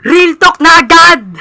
Real talk na agad!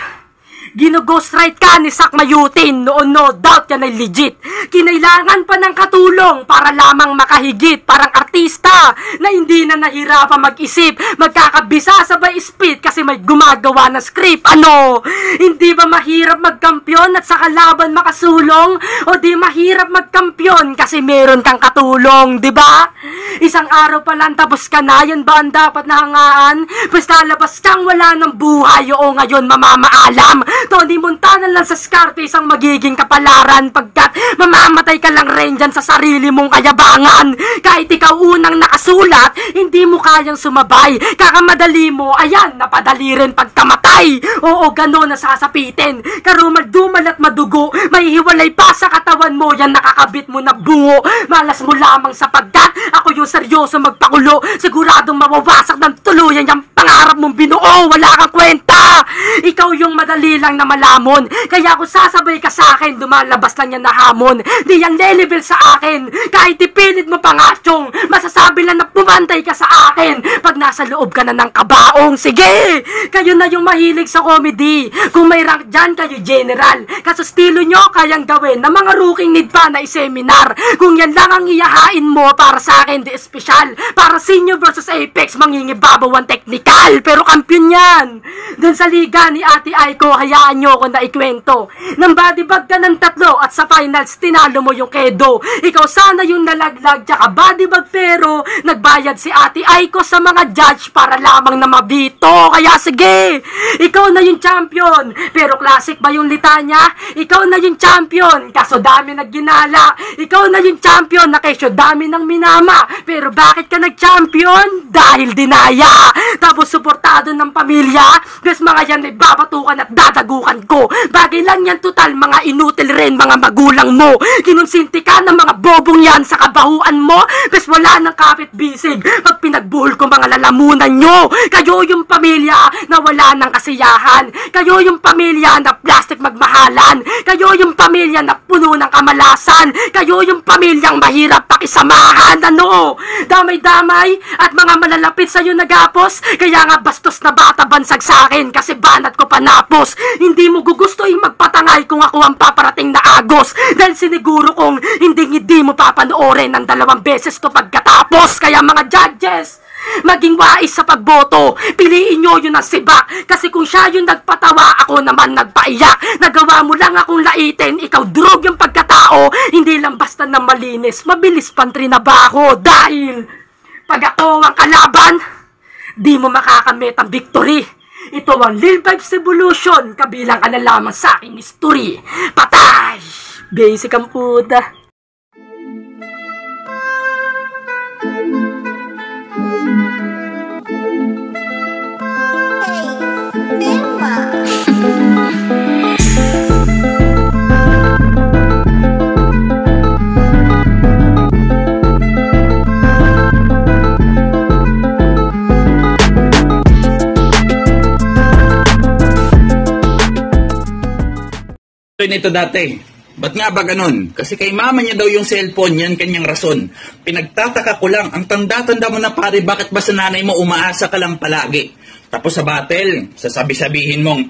Ginughostright ka ni Sak Mayutin, noon no doubt yan ay legit. Kinailangan pa ng katulong para lamang makahigit. Parang artista na hindi na nahirapan mag-isip, magkakabisa sabay speed kasi may gumagawa na script. Ano? Hindi ba mahirap magkampiyon at sa kalaban makasulong? O di mahirap magkampiyon kasi meron kang katulong, di ba? Isang araw pa lang tapos ka na, yan ba ang dapat na hangaan? Basta labas kang wala ng buhay, o ngayon mamamaalam. Tony Montana lang sa Scarface ang magiging kapalaran pagkat mamamatay ka lang rin dyan sa sarili mong kayabangan. Kahit ikaw unang nakasulat, hindi mo kayang sumabay. Kakamadali mo, ayan, napadali rin pagkamatay. Oo, gano'n na sasapitin. Karumal-dumal at madugo, may hiwalay pa sa katawan mo, yan nakakabit mo na bungo. Malas mo lamang sapagkat ako yung seryoso magpakulo. Siguradong mawawasak ng tuluyan yung pangarap mong binuo. Wala kang kwenta. Ikaw yung madali lang na malamon. Kaya kung sasabay ka sa akin, dumalabas lang yan na hamon. Di yan lelevel sa akin. Kahit ipilit mo pangasyong, masasabi lang na pumantay ka sa akin pag nasa loob ka na ng kabaong. Sige! Kayo na yung mahilig sa comedy. Kung may rank dyan, kayo general. Kaso stilo nyo, kayang gawin na mga rookie need pa na i-seminar. Kung yan lang ang iyahain mo, para sa akin, di espesyal. Para senior versus Apex, mangingibabaw ang technical. Pero kampiyon yan. Dun sa liga ni Ate Aiko, hayaan nyo ko na ikwento. Nang bodybag ka ng 3 at sa finals, tinalo mo yung kedo. Ikaw sana yung nalaglag, tsaka bodybag pero nagbayad si Ate Aiko sa mga judge para lamang na mabito. Kaya sige, ikaw na yung champion. Pero classic ba yung litanya? Ikaw na yung champion, kaso dami nagginala. Ikaw na yung champion, na kesyo dami ng minama. Pero bakit ka nag-champion? Dahil dinaya. Tapos suportado ng pamilya. Plus mga yan may babatukan at dadagukan ko. Bagay lang yan total, mga inutil rin mga magulang mo. Kinonsinti ka ng mga bobong yan sa kabahuan mo. Plus wala ng kapit bisig pag pinagbuhol ko mga lalamunan nyo. Kayo yung pamilya na wala ng kasiyahan. Kayo yung pamilya na plastic magmahalan. Kayo yung pamilya na puno ng kamalasan. Kayo yung pamilyang mahirap pakisamahan. Ano? Damay-damay at mga malalapit sa'yo nagapos. Kaya nga bastos na bata bansag sa akin kasi banat ko panapos. Hindi mo gugustuhin magpatangay kung ako ang paparating na agos. Dahil siniguro kong hindi mo papanoorin ng 2 beses to pagkatapos. Kaya mga judges, maging wais sa pagboto. Piliin nyo yun ang sibak. Kasi kung siya yung nagpatawa, ako naman nagpaiyak. Nagawa mo lang akong laitin. Ikaw drog yung pagkatao. Hindi lang basta na malinis. Mabilis pantri na ba ako? Dahil pag ako ang kalaban, di mo makakamit ang victory. Ito ang Lil Vibes Evolution. Kabilang ka na lamang sa aking history. Patay! Basic ang puta. Nito dati. Ba't nga ba ganun? Kasi kay mama niya daw yung cellphone, yan kanyang rason. Pinagtataka ko lang, ang tanda-tanda mo na pare, bakit ba sa nanay mo umaasa ka lang palagi? Tapos sa battle, sasabi-sabihin mong,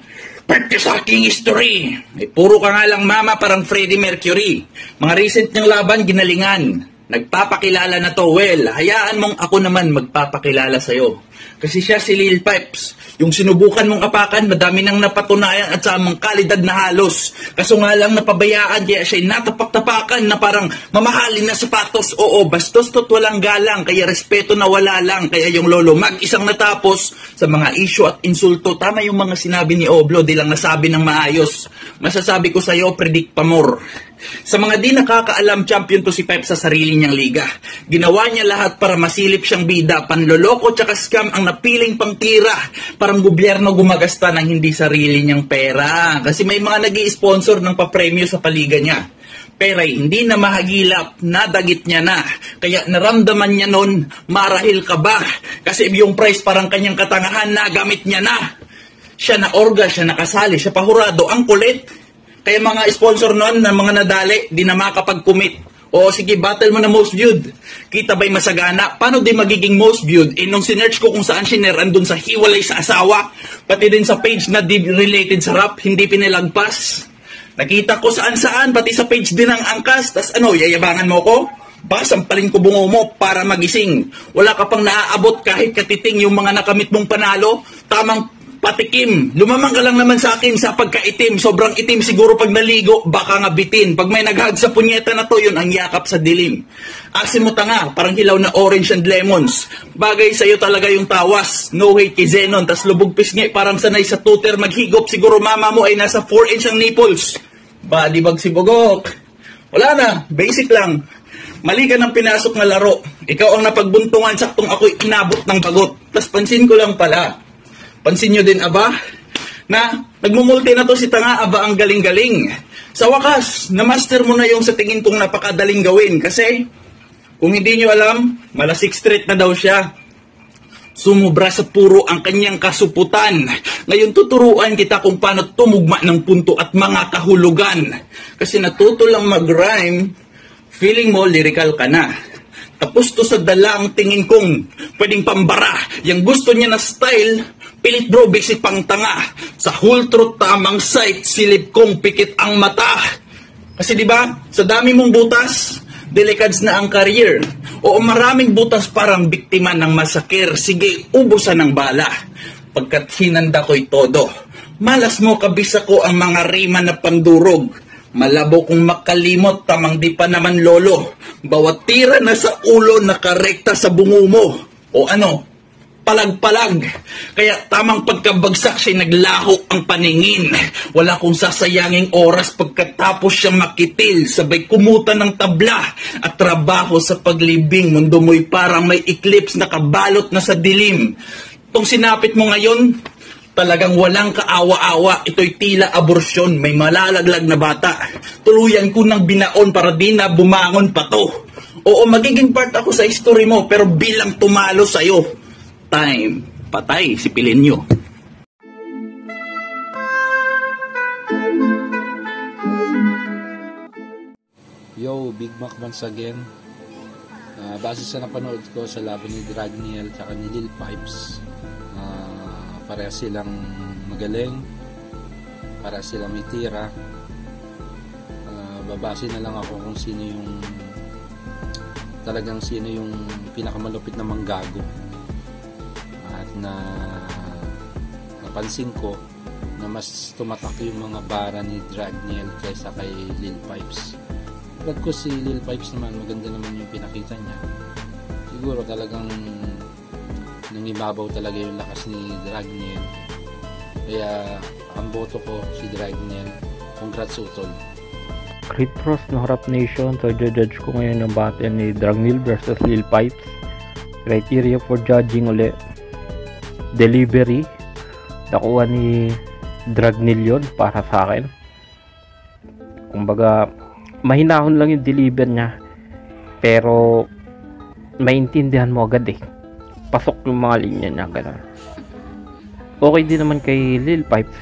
pwede sa aking history. Puro ka nga lang mama, parang Freddie Mercury. Mga recent niyang laban, ginalingan. Nagpapakilala na to. Well, hayaan mong ako naman magpapakilala sa'yo. Kasi siya si Lil Pipes. Yung sinubukan mong apakan, madami nang napatunayan at sa amang kalidad na halos. Kaso nga lang napabayaan, kaya siya'y natapak-tapakan na parang mamahalin na sapatos. Oo, bastos to't walang galang, kaya respeto na wala lang. Kaya yung lolo mag-isang natapos sa mga issue at insulto. Tama yung mga sinabi ni Oblo, di lang nasabi ng maayos. Masasabi ko sa'yo, predict pa more. Sa mga di nakakaalam, champion to si Pipes sa sarili niyang liga. Ginawa niya lahat para masilip siyang bida. Panloloko tsaka scam ang napiling pangtira. Parang gobyerno gumagasta ng hindi sarili niyang pera. Kasi may mga nag-i-sponsor ng papremyo sa paliga niya. Peray, hindi na mahagilap, nadagit niya na. Kaya naramdaman niya nun, marahil ka ba? Kasi yung price parang kanyang katangahan, nagamit niya na. Siya na orga, siya nakasali, siya pahurado, ang kulit. Kaya mga sponsor nun, na mga nadali, di na makapag-commit. Oo, sige, battle mo na most viewed. Kita ba'y masagana? Paano di magiging most viewed? Nung sinearch ko kung saan shiner, andun sa hiwalay sa asawa, pati din sa page na di related sa rap, hindi pinilagpas. Nakita ko saan-saan, pati sa page din ng angkas. Tas yayabangan mo ko? Baka sampalin ko bungo mo para magising. Wala ka pang naaabot kahit katiting yung mga nakamit mong panalo. Tamang patikim. Lumamang ka lang naman sa akin sa pagkaitim. Sobrang itim siguro pag naligo, baka nga bitin. Pag may naghag sa punyeta na to, yun ang yakap sa dilim. Asin mo tanga, parang hilaw na orange and lemons. Bagay sa'yo talaga yung tawas. No hate kay Zenon. Tas lubog pisngi, parang sanay sa tutor maghigop. Siguro mama mo ay nasa 4 inch ang nipples. Body bag si Bogok. Wala na, basic lang. Mali ka ng pinasok na laro. Ikaw ang napagbuntungan, saktong ako'y inabot ng bagot. Tas pansin ko lang pala. Pansin nyo din, aba, na nagmumulti na to si Tanga, aba, ang galing-galing. Sa wakas, na-master mo na yung sa tingin kong napakadaling gawin. Kasi, kung hindi nyo alam, malasik street na daw siya. Sumubra sa puro ang kanyang kasuputan. Ngayon tuturuan kita kung paano tumugma ng punto at mga kahulugan. Kasi natuto lang mag-rhyme, feeling mo lyrical ka na. Tapos to sa dala ang tingin kong pwedeng pambara. Yang gusto niya na style, pilit bro, basic pang tanga. Sa whole truth tamang sight, silip kong pikit ang mata. Kasi diba, sa dami mong butas, delicads na ang career. Oo, maraming butas parang biktima ng masakir. Sige, ubusan ng bala. Pagkat hinanda ko'y todo. Malas mo kabisa ko ang mga rima na pandurog. Malabo kung makalimot, tamang di pa naman lolo. Bawat tira na sa ulo, nakarekta sa bungo mo. O palag-palag. Kaya tamang pagkabagsak siya naglaho ang paningin. Wala kong sasayanging oras pagkatapos siya makitil. Sabay kumuta ng tabla at trabaho sa paglibing. Mundo mo'y parang may eclipse na kabalot na sa dilim. Itong sinapit mo ngayon, talagang walang kaawa-awa. Ito'y tila aborsyon. May malalaglag na bata. Tuluyan ko ng binaon para di na bumangon pa to. Oo, magiging part ako sa history mo, pero bilang tumalo sa'yo, time, patay si Pilenyo. Yo, Big Mac once again. Base sa napanood ko sa laban ni Dragniel at ni Lil Pipes, pareha silang magaling, pareha silang may tira. Babase na lang ako kung sino yung pinakamalupit na manggago. At napansin ko na mas tumatak yung mga bara ni Dragniel kaysa kay Lil Pipes. Pagkat ko si Lil Pipes naman, maganda naman yung pinakita niya. Siguro talagang nangibabaw talaga yung lakas ni Dragniel. Kaya ang boto ko si Dragniel. Congrats utol. Great Pros ng Rap Nation. So judge ko ngayon yung battle ni Dragniel versus Lil Pipes. Criteria for judging uli, delivery, nakuha ni Dragniel yun para sa akin. Kumbaga mahinahon lang yung deliver niya, pero maintindihan mo agad pasok yung mga linya niya, ganun. Okay din naman kay Lil Pipes,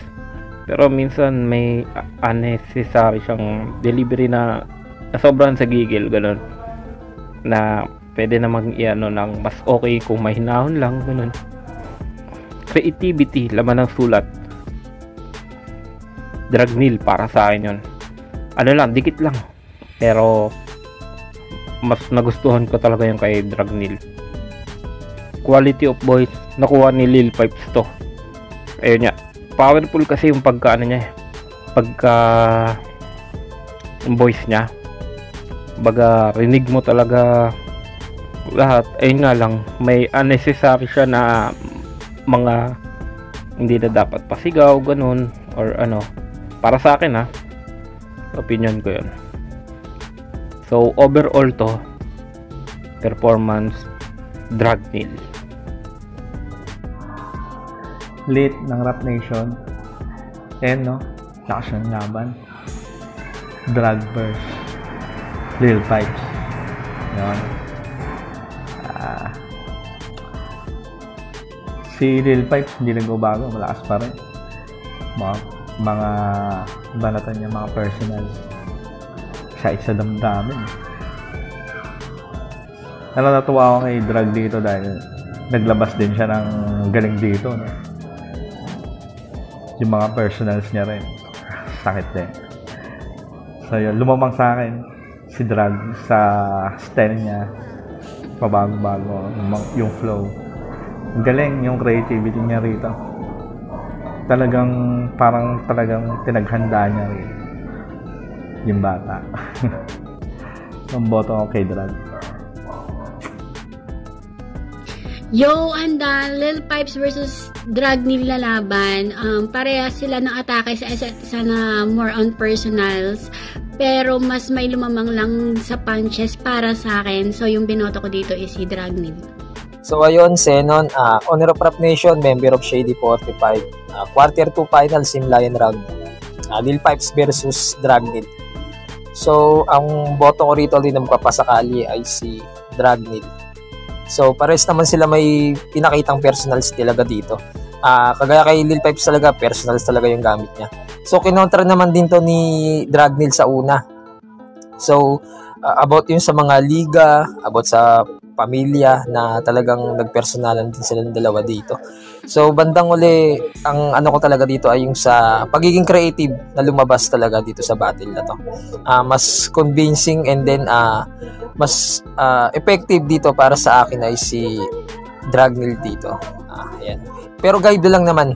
pero minsan may unnecessary siyang delivery na sobrang sa gigil, ganun, na pwede namang ng mas okay kung mahinahon lang, ganun. Creativity, laman ng sulat, Dragniel para sa akin yun. Dikit lang, pero mas nagustuhan ko talaga yung kay Dragniel. Quality of voice, nakuha ni Lil Pipes to. Ayun niya, powerful kasi yung pagka yung voice niya. Baga rinig mo talaga lahat. Ayun nga lang, may unnecessary siya na mga hindi na dapat pasigaw, ganun, or para sa akin opinion ko yun. So overall to performance, Dragniel. Late ng Rap Nation. Lakas ng laban. Drag versus Lil Pipes. Yun. Si Lil Pipes hindi nagbabago, malakas pa rin. Mga banatan niya, mga personal. Siya isa damdamin. Natuwa ako kay Drag dito dahil naglabas din siya ng galing dito, no? Yung mga personals niya rin. Sakit din. So yun, lumamang sa akin si Drag sa style niya. Pabago-bago yung flow. Galing yung creativity niya rito. Talagang tinaghanda niya rin yung bata. Ang boto ko kay Drag. Yo, Lil Pipes versus Drag nilalaban. Parehas sila ng atake sa isa't isa na more on personals. Pero mas may lumamang lang sa punches para sa akin. So, yung binoto ko dito is si Dragnil. So, ayun, Xenon, Honor of Rap Nation, member of Shady 45. Quarter 2 final, Sim Lion round. Lil Pipes versus Dragnil. So, ang boto ko rito din na magpapasakali ay si Dragnil. So, pares naman sila may pinakitang personals talaga dito. Kagaya kay Lil Pipes talaga, personals talaga yung gamit niya. So, kinontra naman din to ni Dragnil sa una. So, about yun sa mga liga, about sa pamilya na talagang nagpersonalan din sila ng dalawa dito. So, bandang uli, ang ano ko talaga dito ay yung sa pagiging creative na lumabas talaga dito sa battle na to. Mas convincing and then mas effective dito para sa akin ay si Dragnil dito. Ayan. Pero guide lang naman.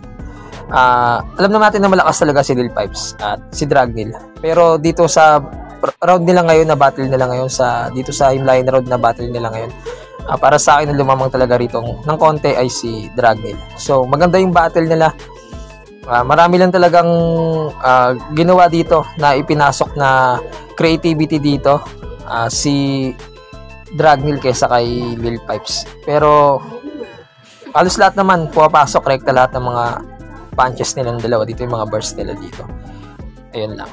Alam naman natin na malakas talaga si Lil Pipes at si Dragnil. Pero dito sa round nila ngayon na battle nila ngayon dito sa Himlayan round na battle nila ngayon, para sa akin na lumamang talaga rito ng konti ay si Dragnil. So maganda yung battle nila. Marami lang talagang ginawa dito na ipinasok na creativity dito si Dragnil kaysa kay Lil Pipes. Pero halos lahat naman pumapasok rekta lahat ng mga punches nila ng dalawa dito, yung mga burst nila dito. Ayun lang.